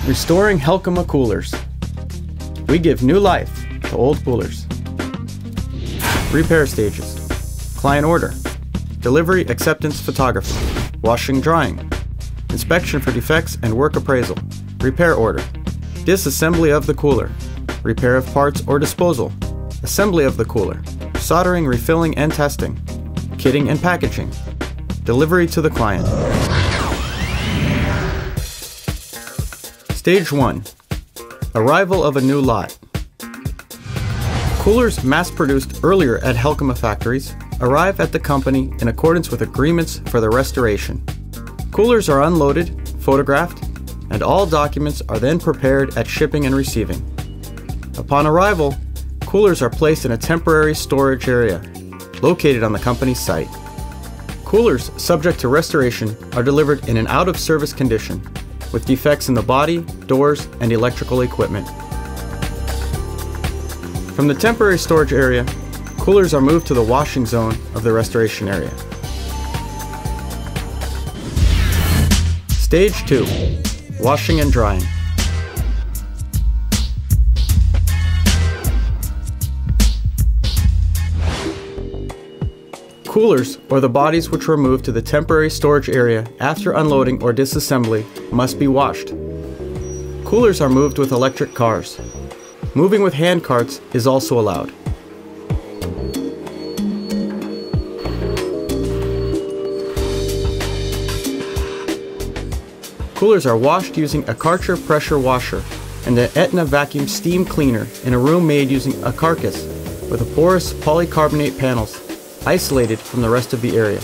Restoring Helkama coolers. We give new life to old coolers. Repair stages. Client order. Delivery acceptance photography. Washing drying. Inspection for defects and work appraisal. Repair order. Disassembly of the cooler. Repair of parts or disposal. Assembly of the cooler. Soldering, refilling, and testing. Kitting and packaging. Delivery to the client. Stage 1. Arrival of a new lot. Coolers mass-produced earlier at Helkama factories arrive at the company in accordance with agreements for their restoration. Coolers are unloaded, photographed, and all documents are then prepared at shipping and receiving. Upon arrival, coolers are placed in a temporary storage area located on the company's site. Coolers subject to restoration are delivered in an out-of-service condition, with defects in the body, doors, and electrical equipment. From the temporary storage area, coolers are moved to the washing zone of the restoration area. Stage 2. Washing and drying. Coolers, or the bodies which were moved to the temporary storage area after unloading or disassembly, must be washed. Coolers are moved with electric cars. Moving with hand carts is also allowed. Coolers are washed using a Karcher pressure washer and an Etna vacuum steam cleaner in a room made using a carcass with a porous polycarbonate panels isolated from the rest of the area.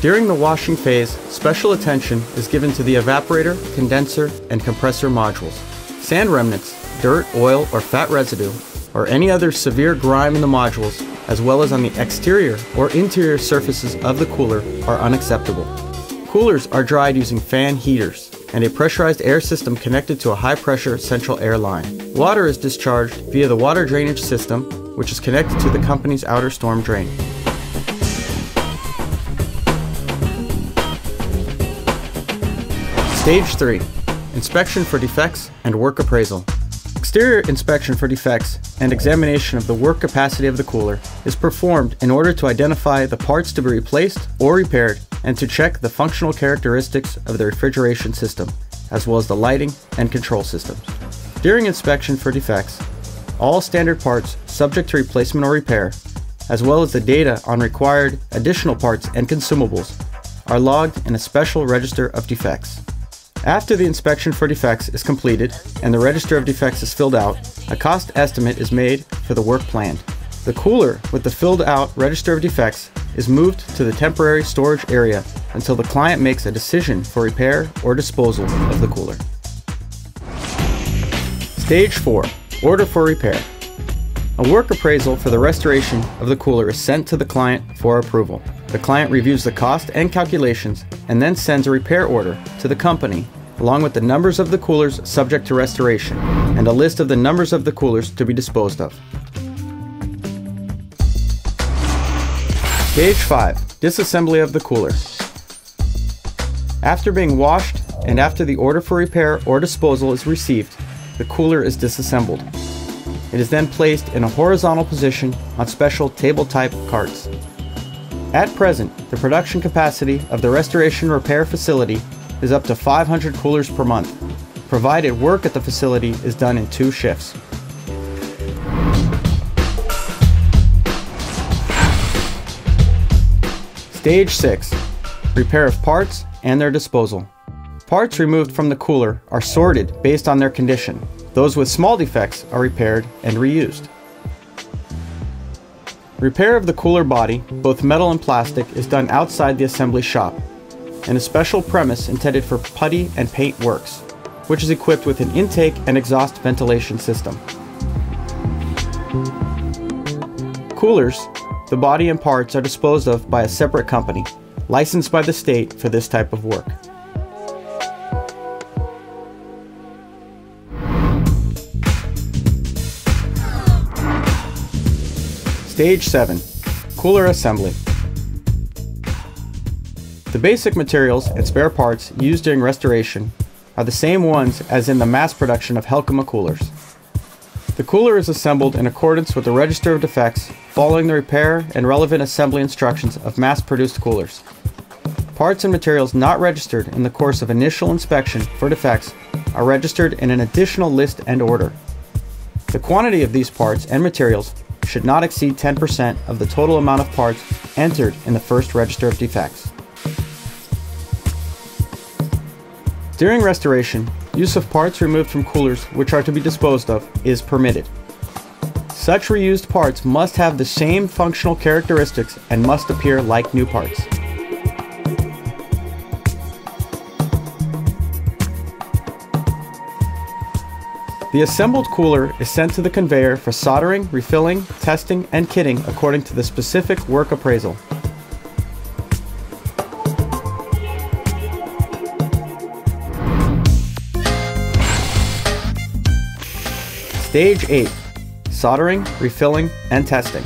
During the washing phase, special attention is given to the evaporator, condenser, and compressor modules. Sand remnants, dirt, oil, or fat residue, or any other severe grime in the modules, as well as on the exterior or interior surfaces of the cooler, are unacceptable. Coolers are dried using fan heaters and a pressurized air system connected to a high-pressure central air line. Water is discharged via the water drainage system, which is connected to the company's outer storm drain. Stage 3. Inspection for defects and work appraisal. Exterior inspection for defects and examination of the work capacity of the cooler is performed in order to identify the parts to be replaced or repaired and to check the functional characteristics of the refrigeration system, as well as the lighting and control systems. During inspection for defects, all standard parts subject to replacement or repair, as well as the data on required additional parts and consumables, are logged in a special register of defects. After the inspection for defects is completed and the register of defects is filled out, a cost estimate is made for the work planned. The cooler with the filled out register of defects is moved to the temporary storage area until the client makes a decision for repair or disposal of the cooler. Stage 4. Order for repair. A work appraisal for the restoration of the cooler is sent to the client for approval. The client reviews the cost and calculations and then sends a repair order to the company along with the numbers of the coolers subject to restoration and a list of the numbers of the coolers to be disposed of. Stage 5. Disassembly of the cooler. After being washed and after the order for repair or disposal is received, the cooler is disassembled. It is then placed in a horizontal position on special table-type carts. At present, the production capacity of the restoration repair facility is up to 500 coolers per month, provided work at the facility is done in 2 shifts. Stage 6. Repair of parts and their disposal. Parts removed from the cooler are sorted based on their condition. Those with small defects are repaired and reused. Repair of the cooler body, both metal and plastic, is done outside the assembly shop, in a special premise intended for putty and paint works, which is equipped with an intake and exhaust ventilation system. Coolers, the body and parts are disposed of by a separate company, licensed by the state for this type of work. Stage 7. Cooler assembly. The basic materials and spare parts used during restoration are the same ones as in the mass production of Helkama coolers. The cooler is assembled in accordance with the register of defects, following the repair and relevant assembly instructions of mass-produced coolers. Parts and materials not registered in the course of initial inspection for defects are registered in an additional list and order. The quantity of these parts and materials should not exceed 10% of the total amount of parts entered in the first register of defects. During restoration, use of parts removed from coolers which are to be disposed of is permitted. Such reused parts must have the same functional characteristics and must appear like new parts. The assembled cooler is sent to the conveyor for soldering, refilling, testing, and kitting according to the specific work appraisal. Stage 8. Soldering, refilling, and testing.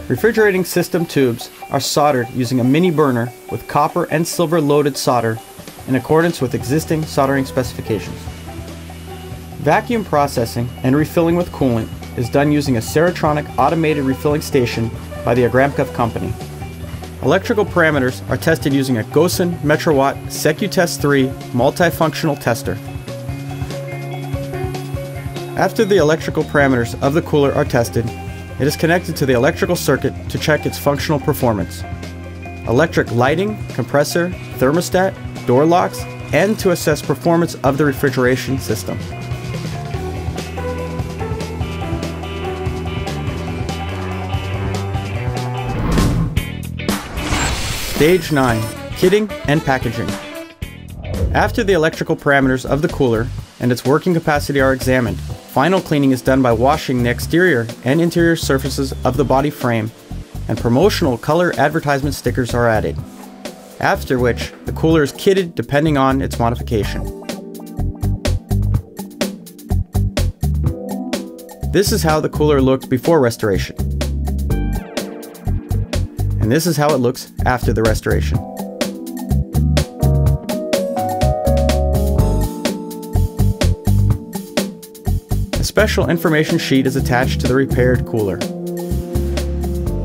Refrigerating system tubes are soldered using a mini burner with copper and silver loaded solder in accordance with existing soldering specifications. Vacuum processing and refilling with coolant is done using a Ceretronic automated refilling station by the Agramkov company. Electrical parameters are tested using a Gosen Metrowatt SecuTest 3 multifunctional tester. After the electrical parameters of the cooler are tested, it is connected to the electrical circuit to check its functional performance. Electric lighting, compressor, thermostat, door locks, and to assess performance of the refrigeration system. Stage 9. Kitting and packaging. After the electrical parameters of the cooler and its working capacity are examined, final cleaning is done by washing the exterior and interior surfaces of the body frame, and promotional color advertisement stickers are added, after which the cooler is kitted depending on its modification. This is how the cooler looked before restoration, and this is how it looks after the restoration. A special information sheet is attached to the repaired cooler.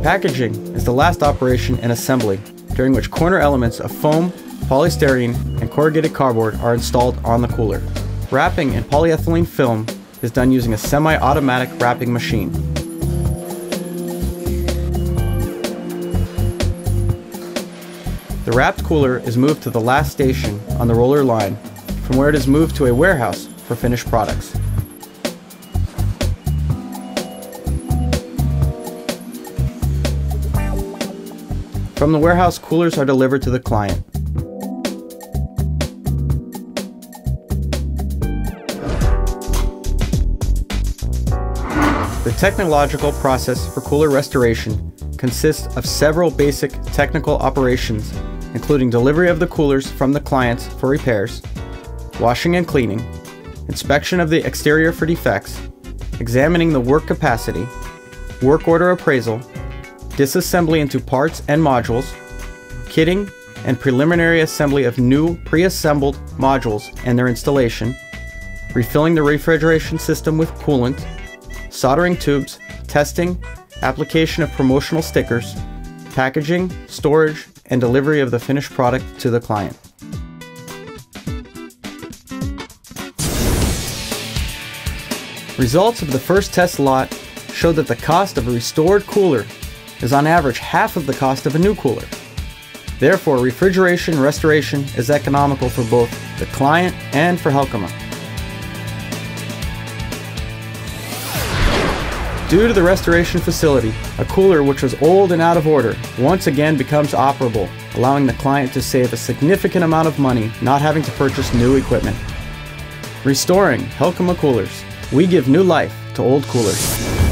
Packaging is the last operation in assembly, during which corner elements of foam, polystyrene, and corrugated cardboard are installed on the cooler. Wrapping in polyethylene film is done using a semi-automatic wrapping machine. The wrapped cooler is moved to the last station on the roller line, from where it is moved to a warehouse for finished products. From the warehouse, coolers are delivered to the client. The technological process for cooler restoration consists of several basic technical operations, including delivery of the coolers from the clients for repairs, washing and cleaning, inspection of the exterior for defects, examining the work capacity, work order appraisal, disassembly into parts and modules, kitting and preliminary assembly of new pre-assembled modules and their installation, refilling the refrigeration system with coolant, soldering tubes, testing, application of promotional stickers, packaging, storage, and delivery of the finished product to the client. Results of the first test lot showed that the cost of a restored cooler is on average half of the cost of a new cooler. Therefore, refrigeration restoration is economical for both the client and for Helkama. Due to the restoration facility, a cooler which was old and out of order once again becomes operable, allowing the client to save a significant amount of money not having to purchase new equipment. Restoring Helkama coolers, we give new life to old coolers.